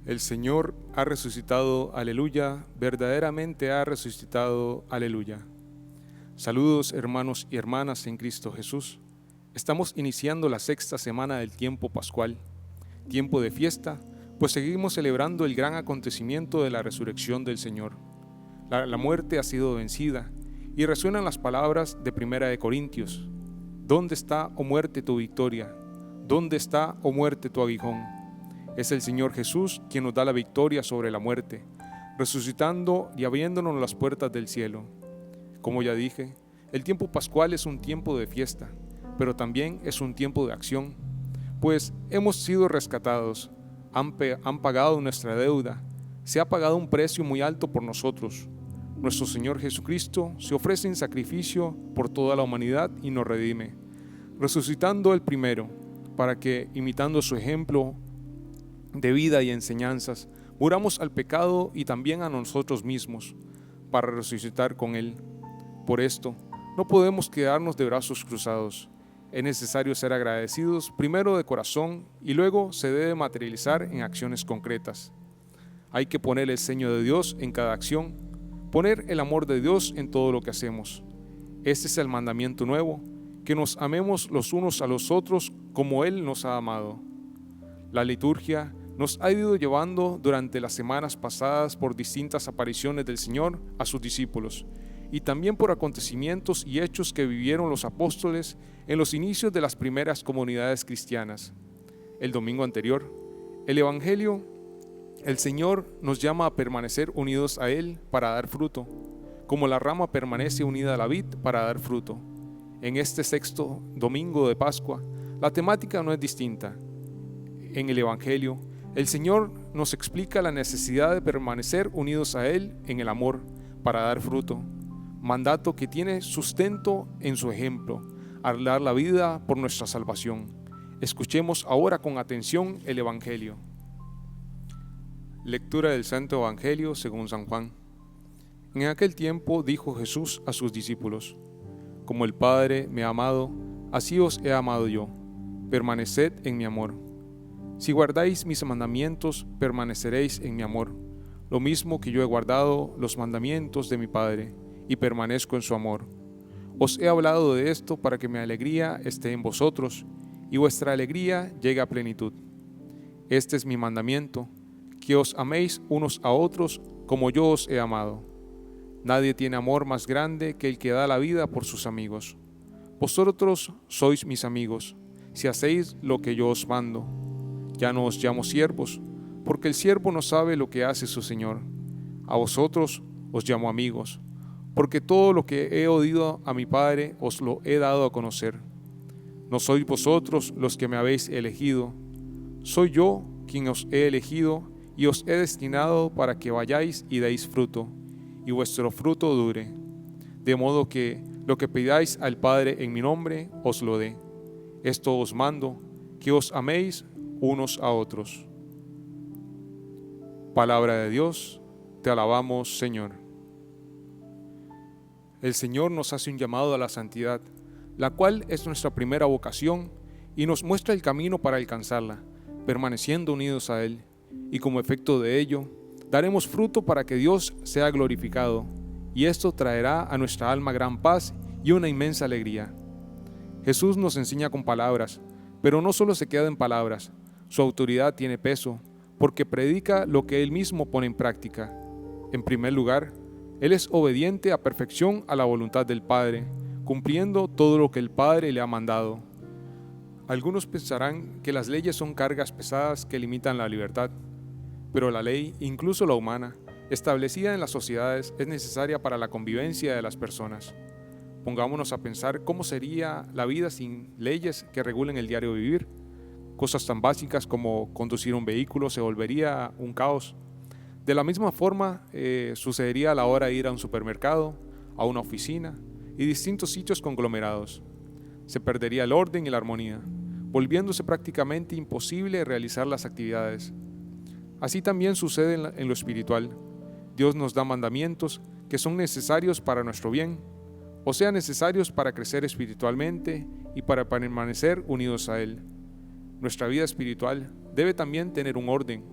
El Señor ha resucitado, aleluya, verdaderamente ha resucitado, aleluya. Saludos hermanos y hermanas en Cristo Jesús. Estamos iniciando la sexta semana del tiempo pascual, tiempo de fiesta, pues seguimos celebrando el gran acontecimiento de la resurrección del Señor. La muerte ha sido vencida y resuenan las palabras de Primera de Corintios. ¿Dónde está, oh muerte, tu victoria? ¿Dónde está, oh muerte, tu aguijón? Es el Señor Jesús quien nos da la victoria sobre la muerte, resucitando y abriéndonos las puertas del cielo. Como ya dije, el tiempo pascual es un tiempo de fiesta, pero también es un tiempo de acción, pues hemos sido rescatados, han pagado nuestra deuda, se ha pagado un precio muy alto por nosotros. Nuestro Señor Jesucristo se ofrece en sacrificio por toda la humanidad y nos redime, resucitando el primero, para que, imitando su ejemplo de vida y enseñanzas, muramos al pecado y también a nosotros mismos, para resucitar con Él. Por esto, no podemos quedarnos de brazos cruzados. Es necesario ser agradecidos primero de corazón y luego se debe materializar en acciones concretas. Hay que poner el sello de Dios en cada acción, poner el amor de Dios en todo lo que hacemos. Este es el mandamiento nuevo, que nos amemos los unos a los otros como Él nos ha amado. La liturgia nos ha ido llevando durante las semanas pasadas por distintas apariciones del Señor a sus discípulos y también por acontecimientos y hechos que vivieron los apóstoles en los inicios de las primeras comunidades cristianas. El domingo anterior, el Evangelio, el Señor nos llama a permanecer unidos a Él para dar fruto, como la rama permanece unida a la vid para dar fruto. En este sexto domingo de Pascua, la temática no es distinta. En el Evangelio, el Señor nos explica la necesidad de permanecer unidos a Él en el amor para dar fruto, mandato que tiene sustento en su ejemplo, al dar la vida por nuestra salvación. Escuchemos ahora con atención el Evangelio. Lectura del Santo Evangelio según San Juan. En aquel tiempo dijo Jesús a sus discípulos: Como el Padre me ha amado, así os he amado yo. Permaneced en mi amor. Si guardáis mis mandamientos, permaneceréis en mi amor, lo mismo que yo he guardado los mandamientos de mi Padre, y permanezco en su amor. Os he hablado de esto para que mi alegría esté en vosotros, y vuestra alegría llegue a plenitud. Este es mi mandamiento, que os améis unos a otros como yo os he amado. Nadie tiene amor más grande que el que da la vida por sus amigos. Vosotros sois mis amigos, si hacéis lo que yo os mando. Ya no os llamo siervos, porque el siervo no sabe lo que hace su señor. A vosotros os llamo amigos, porque todo lo que he oído a mi Padre os lo he dado a conocer. No sois vosotros los que me habéis elegido, soy yo quien os he elegido y os he destinado para que vayáis y deis fruto, y vuestro fruto dure, de modo que lo que pidáis al Padre en mi nombre os lo dé. Esto os mando, que os améis unos a otros. Palabra de Dios, te alabamos, Señor. El Señor nos hace un llamado a la santidad, la cual es nuestra primera vocación y nos muestra el camino para alcanzarla, permaneciendo unidos a Él, y como efecto de ello, daremos fruto para que Dios sea glorificado, y esto traerá a nuestra alma gran paz y una inmensa alegría. Jesús nos enseña con palabras, pero no solo se queda en palabras. Su autoridad tiene peso, porque predica lo que Él mismo pone en práctica. En primer lugar, Él es obediente a perfección a la voluntad del Padre, cumpliendo todo lo que el Padre le ha mandado. Algunos pensarán que las leyes son cargas pesadas que limitan la libertad, pero la ley, incluso la humana, establecida en las sociedades, es necesaria para la convivencia de las personas. Pongámonos a pensar cómo sería la vida sin leyes que regulen el diario vivir. Cosas tan básicas como conducir un vehículo se volvería un caos. De la misma forma, sucedería a la hora de ir a un supermercado, a una oficina y distintos sitios conglomerados. Se perdería el orden y la armonía, volviéndose prácticamente imposible realizar las actividades. Así también sucede en lo espiritual. Dios nos da mandamientos que son necesarios para nuestro bien, o sea, necesarios para crecer espiritualmente y para permanecer unidos a Él. Nuestra vida espiritual debe también tener un orden.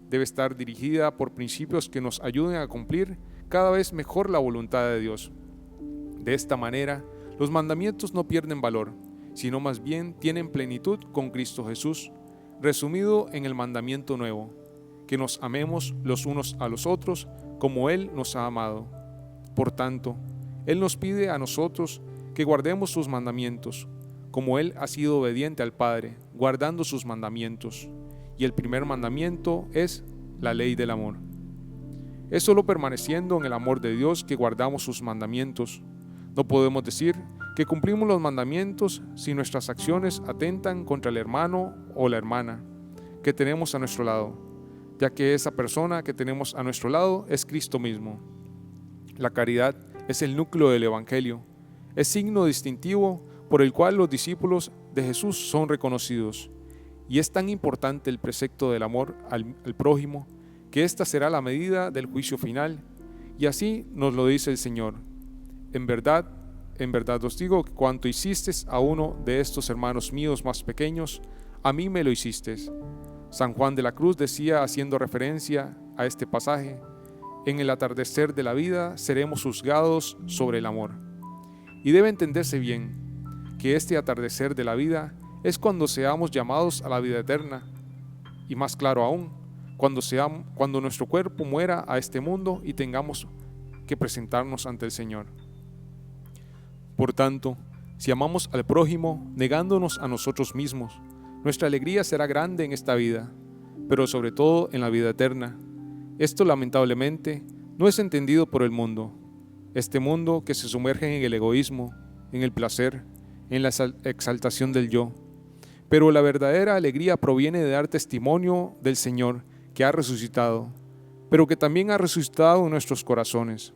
debe estar dirigida por principios que nos ayuden a cumplir cada vez mejor la voluntad de Dios. De esta manera, los mandamientos no pierden valor, sino más bien tienen plenitud con Cristo Jesús, resumido en el mandamiento nuevo, que nos amemos los unos a los otros como Él nos ha amado. Por tanto, Él nos pide a nosotros que guardemos sus mandamientos, como Él ha sido obediente al Padre, guardando sus mandamientos. Y el primer mandamiento es la ley del amor. Es solo permaneciendo en el amor de Dios que guardamos sus mandamientos. No podemos decir que cumplimos los mandamientos si nuestras acciones atentan contra el hermano o la hermana que tenemos a nuestro lado, ya que esa persona que tenemos a nuestro lado es Cristo mismo. La caridad es el núcleo del Evangelio, es signo distintivo por el cual los discípulos de Jesús son reconocidos. Y es tan importante el precepto del amor al prójimo, que esta será la medida del juicio final, y así nos lo dice el Señor. En verdad os digo que cuanto hicisteis a uno de estos hermanos míos más pequeños, a mí me lo hicisteis. San Juan de la Cruz decía, haciendo referencia a este pasaje, en el atardecer de la vida seremos juzgados sobre el amor. Y debe entenderse bien que este atardecer de la vida es cuando seamos llamados a la vida eterna, y más claro aún, cuando nuestro cuerpo muera a este mundo y tengamos que presentarnos ante el Señor. Por tanto, si amamos al prójimo negándonos a nosotros mismos, nuestra alegría será grande en esta vida, pero sobre todo en la vida eterna. Esto lamentablemente no es entendido por el mundo, este mundo que se sumerge en el egoísmo, en el placer, en la exaltación del yo. Pero la verdadera alegría proviene de dar testimonio del Señor que ha resucitado, pero que también ha resucitado en nuestros corazones.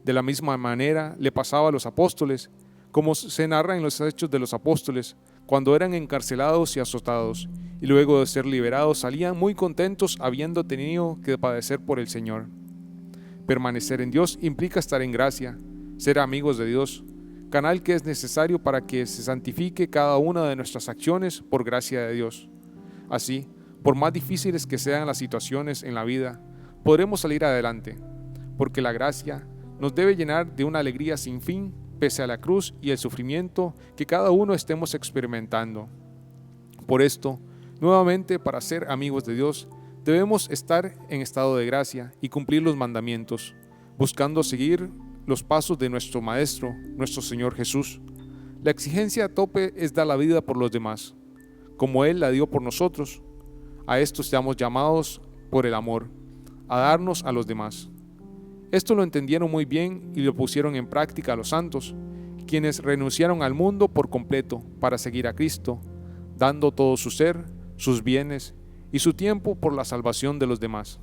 De la misma manera le pasaba a los apóstoles, como se narra en los Hechos de los Apóstoles, cuando eran encarcelados y azotados, y luego de ser liberados salían muy contentos habiendo tenido que padecer por el Señor. Permanecer en Dios implica estar en gracia, ser amigos de Dios, canal que es necesario para que se santifique cada una de nuestras acciones por gracia de Dios. Así, por más difíciles que sean las situaciones en la vida, podremos salir adelante, porque la gracia nos debe llenar de una alegría sin fin, pese a la cruz y el sufrimiento que cada uno estemos experimentando. Por esto, nuevamente, para ser amigos de Dios, debemos estar en estado de gracia y cumplir los mandamientos, buscando seguir los pasos de nuestro Maestro, nuestro Señor Jesús. La exigencia a tope es dar la vida por los demás, como Él la dio por nosotros. A esto estamos llamados por el amor, a darnos a los demás. Esto lo entendieron muy bien y lo pusieron en práctica los santos, quienes renunciaron al mundo por completo para seguir a Cristo, dando todo su ser, sus bienes y su tiempo por la salvación de los demás.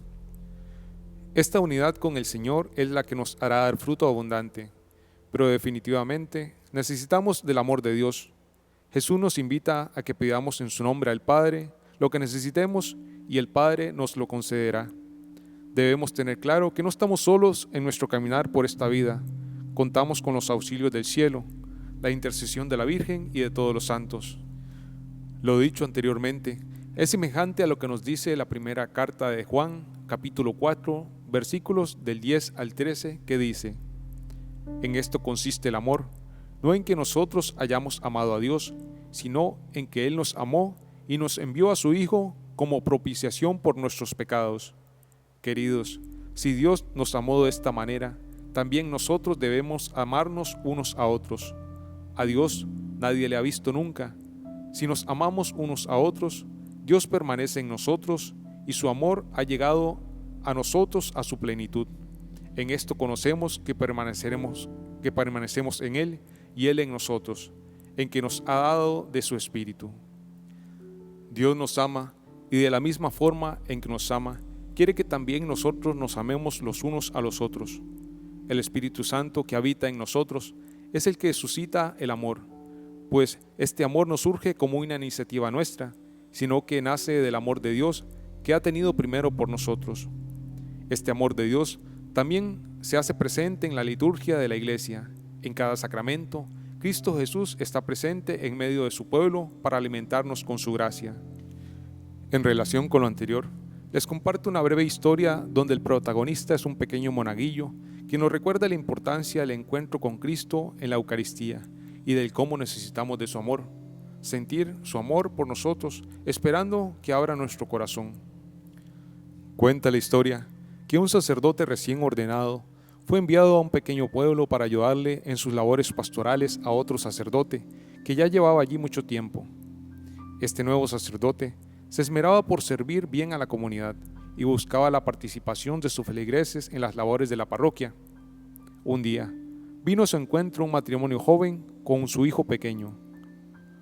Esta unidad con el Señor es la que nos hará dar fruto abundante, pero definitivamente necesitamos del amor de Dios. Jesús nos invita a que pidamos en su nombre al Padre lo que necesitemos y el Padre nos lo concederá. Debemos tener claro que no estamos solos en nuestro caminar por esta vida. Contamos con los auxilios del cielo, la intercesión de la Virgen y de todos los santos. Lo dicho anteriormente es semejante a lo que nos dice la primera carta de Juan, capítulo 4, versículos del 10 al 13, que dice: En esto consiste el amor, no en que nosotros hayamos amado a Dios, sino en que Él nos amó y nos envió a su Hijo como propiciación por nuestros pecados. Queridos, si Dios nos amó de esta manera, también nosotros debemos amarnos unos a otros. A Dios nadie le ha visto nunca. Si nos amamos unos a otros, Dios permanece en nosotros y su amor ha llegado a nosotros a su plenitud. En esto conocemos que permanecemos en Él y Él en nosotros, en que nos ha dado de su Espíritu. Dios nos ama y de la misma forma en que nos ama, quiere que también nosotros nos amemos los unos a los otros. El Espíritu Santo que habita en nosotros es el que suscita el amor, pues este amor no surge como una iniciativa nuestra, sino que nace del amor de Dios que ha tenido primero por nosotros. Este amor de Dios también se hace presente en la liturgia de la Iglesia. En cada sacramento, Cristo Jesús está presente en medio de su pueblo para alimentarnos con su gracia. En relación con lo anterior, Les comparto una breve historia donde el protagonista es un pequeño monaguillo que nos recuerda la importancia del encuentro con Cristo en la Eucaristía y del cómo necesitamos de su amor, sentir su amor por nosotros, esperando que abra nuestro corazón. Cuenta la historia que un sacerdote recién ordenado fue enviado a un pequeño pueblo para ayudarle en sus labores pastorales a otro sacerdote que ya llevaba allí mucho tiempo. Este nuevo sacerdote se esmeraba por servir bien a la comunidad y buscaba la participación de sus feligreses en las labores de la parroquia. Un día, vino a su encuentro un matrimonio joven con su hijo pequeño.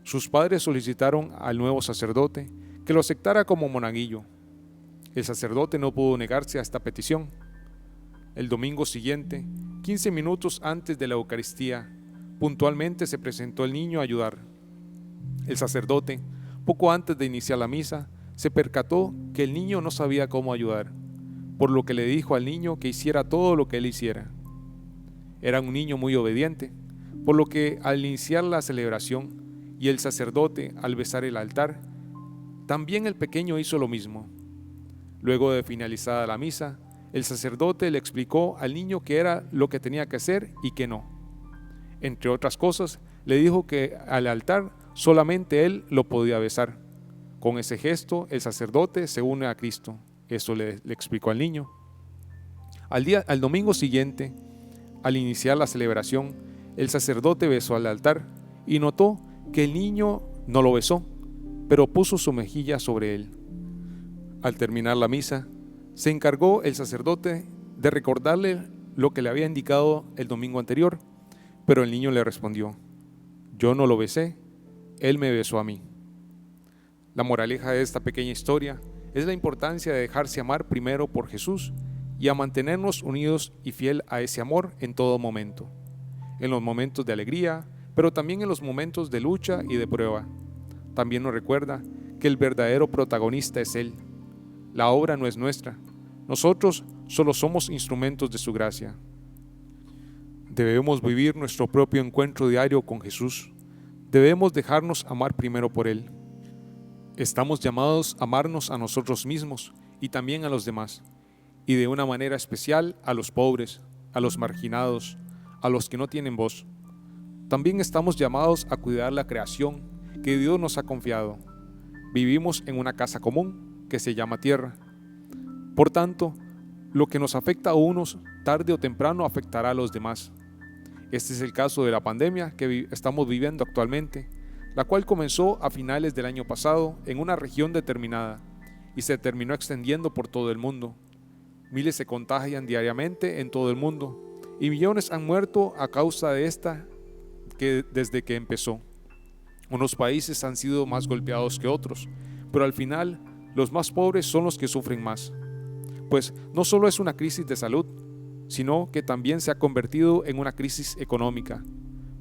Sus padres solicitaron al nuevo sacerdote que lo aceptara como monaguillo. El sacerdote no pudo negarse a esta petición. El domingo siguiente, 15 minutos antes de la Eucaristía, puntualmente se presentó el niño a ayudar. El sacerdote, poco antes de iniciar la misa, se percató que el niño no sabía cómo ayudar, por lo que le dijo al niño que hiciera todo lo que él hiciera. Era un niño muy obediente, por lo que al iniciar la celebración y el sacerdote al besar el altar, también el pequeño hizo lo mismo. Luego de finalizada la misa, el sacerdote le explicó al niño qué era lo que tenía que hacer y qué no. Entre otras cosas, le dijo que al altar solamente él lo podía besar. Con ese gesto, el sacerdote se une a Cristo. Eso le explicó al niño. Al domingo siguiente, al iniciar la celebración, el sacerdote besó al altar y notó que el niño no lo besó, pero puso su mejilla sobre él. Al terminar la misa, se encargó el sacerdote de recordarle lo que le había indicado el domingo anterior, pero el niño le respondió: yo no lo besé, él me besó a mí. La moraleja de esta pequeña historia es la importancia de dejarse amar primero por Jesús y a mantenernos unidos y fiel a ese amor en todo momento, en los momentos de alegría, pero también en los momentos de lucha y de prueba. También nos recuerda que el verdadero protagonista es Él. La obra no es nuestra, nosotros solo somos instrumentos de su gracia. Debemos vivir nuestro propio encuentro diario con Jesús. Debemos dejarnos amar primero por Él. Estamos llamados a amarnos a nosotros mismos y también a los demás, y de una manera especial a los pobres, a los marginados, a los que no tienen voz. También estamos llamados a cuidar la creación que Dios nos ha confiado. Vivimos en una casa común que se llama tierra. Por tanto, lo que nos afecta a unos, tarde o temprano afectará a los demás. Este es el caso de la pandemia que estamos viviendo actualmente, la cual comenzó a finales del año pasado en una región determinada y se terminó extendiendo por todo el mundo. Miles se contagian diariamente en todo el mundo y millones han muerto a causa de esta desde que empezó. Unos países han sido más golpeados que otros, pero al final los más pobres son los que sufren más. Pues no solo es una crisis de salud, sino que también se ha convertido en una crisis económica,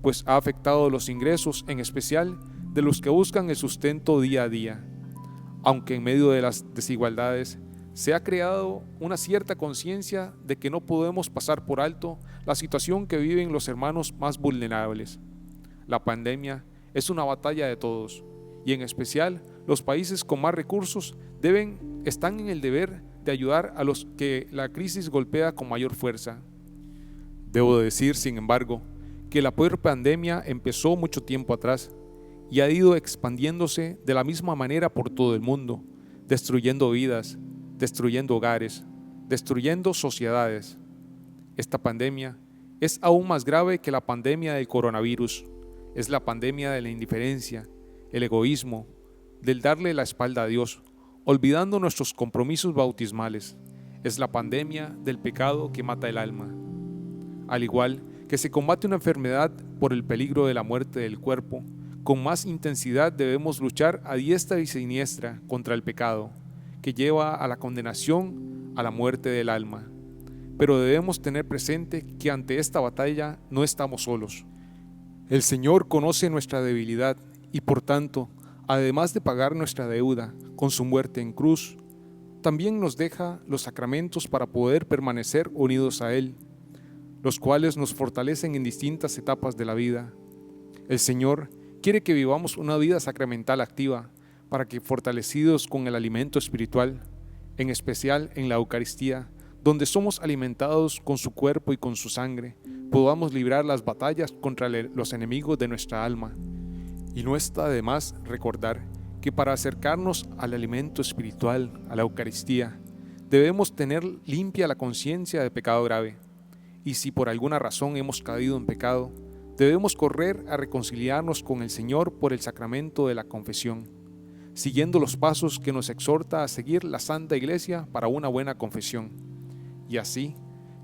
pues ha afectado los ingresos, en especial de los que buscan el sustento día a día. Aunque en medio de las desigualdades se ha creado una cierta conciencia de que no podemos pasar por alto la situación que viven los hermanos más vulnerables. La pandemia es una batalla de todos, y en especial los países con más recursos están en el deber de ayudar a los que la crisis golpea con mayor fuerza. Debo decir, sin embargo, que la peor pandemia empezó mucho tiempo atrás y ha ido expandiéndose de la misma manera por todo el mundo, destruyendo vidas, destruyendo hogares, destruyendo sociedades. Esta pandemia es aún más grave que la pandemia del coronavirus. Es la pandemia de la indiferencia, el egoísmo, del darle la espalda a Dios, olvidando nuestros compromisos bautismales. Es la pandemia del pecado que mata el alma. Al igual que se combate una enfermedad por el peligro de la muerte del cuerpo, con más intensidad debemos luchar a diestra y siniestra contra el pecado, que lleva a la condenación, a la muerte del alma. Pero debemos tener presente que ante esta batalla no estamos solos. El Señor conoce nuestra debilidad y por tanto, además de pagar nuestra deuda con su muerte en cruz, también nos deja los sacramentos para poder permanecer unidos a Él, los cuales nos fortalecen en distintas etapas de la vida. El Señor quiere que vivamos una vida sacramental activa para que, fortalecidos con el alimento espiritual, en especial en la Eucaristía, donde somos alimentados con su cuerpo y con su sangre, podamos librar las batallas contra los enemigos de nuestra alma. Y no está de más recordar que para acercarnos al alimento espiritual, a la Eucaristía, debemos tener limpia la conciencia de pecado grave. Y si por alguna razón hemos caído en pecado, debemos correr a reconciliarnos con el Señor por el sacramento de la confesión, siguiendo los pasos que nos exhorta a seguir la Santa Iglesia para una buena confesión. Y así,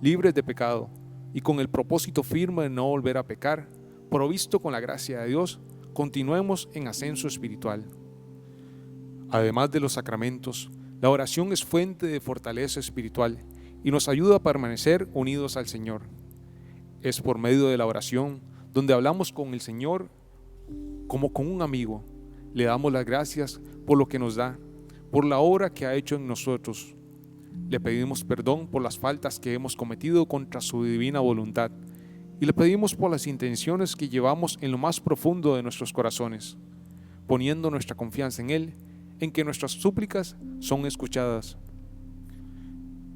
libres de pecado y con el propósito firme de no volver a pecar, provisto con la gracia de Dios, continuemos en ascenso espiritual. Además de los sacramentos, la oración es fuente de fortaleza espiritual y nos ayuda a permanecer unidos al Señor. Es por medio de la oración donde hablamos con el Señor como con un amigo. Le damos las gracias por lo que nos da, por la obra que ha hecho en nosotros. Le pedimos perdón por las faltas que hemos cometido contra su divina voluntad y le pedimos por las intenciones que llevamos en lo más profundo de nuestros corazones, poniendo nuestra confianza en Él, en que nuestras súplicas son escuchadas.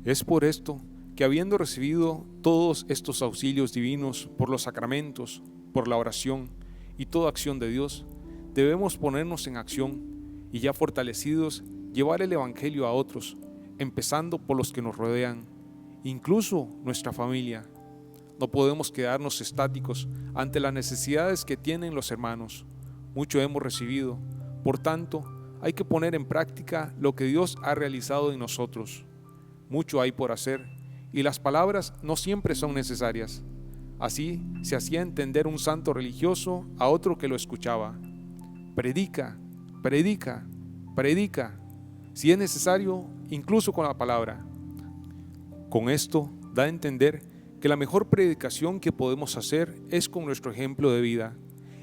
Es por esto que, habiendo recibido todos estos auxilios divinos por los sacramentos, por la oración y toda acción de Dios, debemos ponernos en acción y, ya fortalecidos, llevar el Evangelio a otros, empezando por los que nos rodean, incluso nuestra familia. No podemos quedarnos estáticos ante las necesidades que tienen los hermanos. Mucho hemos recibido, por tanto, hay que poner en práctica lo que Dios ha realizado en nosotros. Mucho hay por hacer y las palabras no siempre son necesarias. Así se hacía entender un santo religioso a otro que lo escuchaba: predica, predica, predica, si es necesario, incluso con la palabra. Con esto da a entender que la mejor predicación que podemos hacer es con nuestro ejemplo de vida,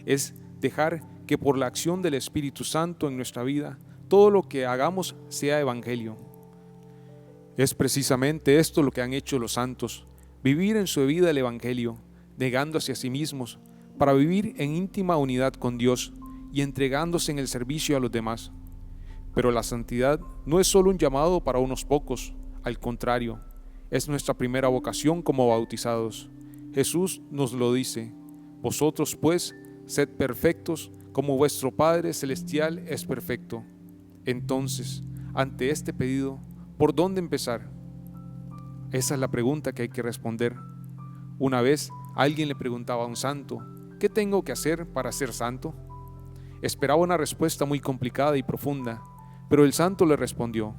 es dejar que por la acción del Espíritu Santo en nuestra vida, todo lo que hagamos sea evangelio. Es precisamente esto lo que han hecho los santos, vivir en su vida el evangelio, negándose a sí mismos, para vivir en íntima unidad con Dios y entregándose en el servicio a los demás. Pero la santidad no es solo un llamado para unos pocos, al contrario, es nuestra primera vocación como bautizados. Jesús nos lo dice: vosotros pues, sed perfectos, como vuestro Padre Celestial es perfecto. Entonces, ante este pedido, ¿por dónde empezar? Esa es la pregunta que hay que responder. Una vez alguien le preguntaba a un santo: ¿qué tengo que hacer para ser santo? Esperaba una respuesta muy complicada y profunda, pero el santo le respondió: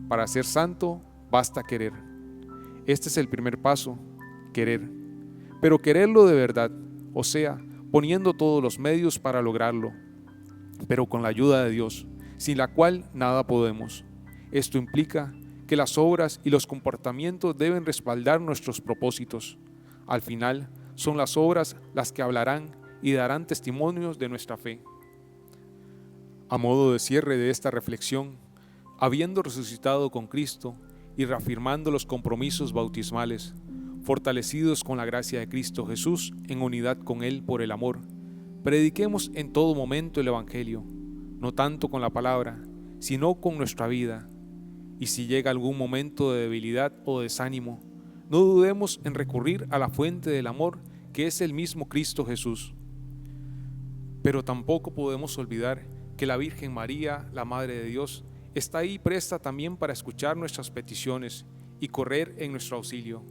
para ser santo basta querer. Este es el primer paso, querer. Pero quererlo de verdad, o sea, poniendo todos los medios para lograrlo, pero con la ayuda de Dios, sin la cual nada podemos. Esto implica que las obras y los comportamientos deben respaldar nuestros propósitos. Al final, son las obras las que hablarán y darán testimonios de nuestra fe. A modo de cierre de esta reflexión, habiendo resucitado con Cristo y reafirmando los compromisos bautismales, fortalecidos con la gracia de Cristo Jesús en unidad con Él por el amor, prediquemos en todo momento el Evangelio, no tanto con la palabra, sino con nuestra vida. Y si llega algún momento de debilidad o desánimo, no dudemos en recurrir a la fuente del amor, que es el mismo Cristo Jesús. Pero tampoco podemos olvidar que la Virgen María, la Madre de Dios, está ahí presta también para escuchar nuestras peticiones y correr en nuestro auxilio.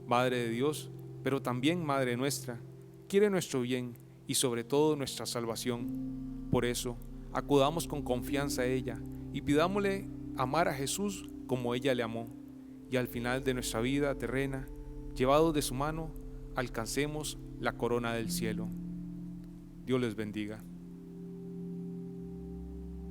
Madre de Dios, pero también Madre nuestra, quiere nuestro bien y sobre todo nuestra salvación. Por eso, acudamos con confianza a ella y pidámosle amar a Jesús como ella le amó, y al final de nuestra vida terrena, llevados de su mano, alcancemos la corona del cielo. Dios les bendiga.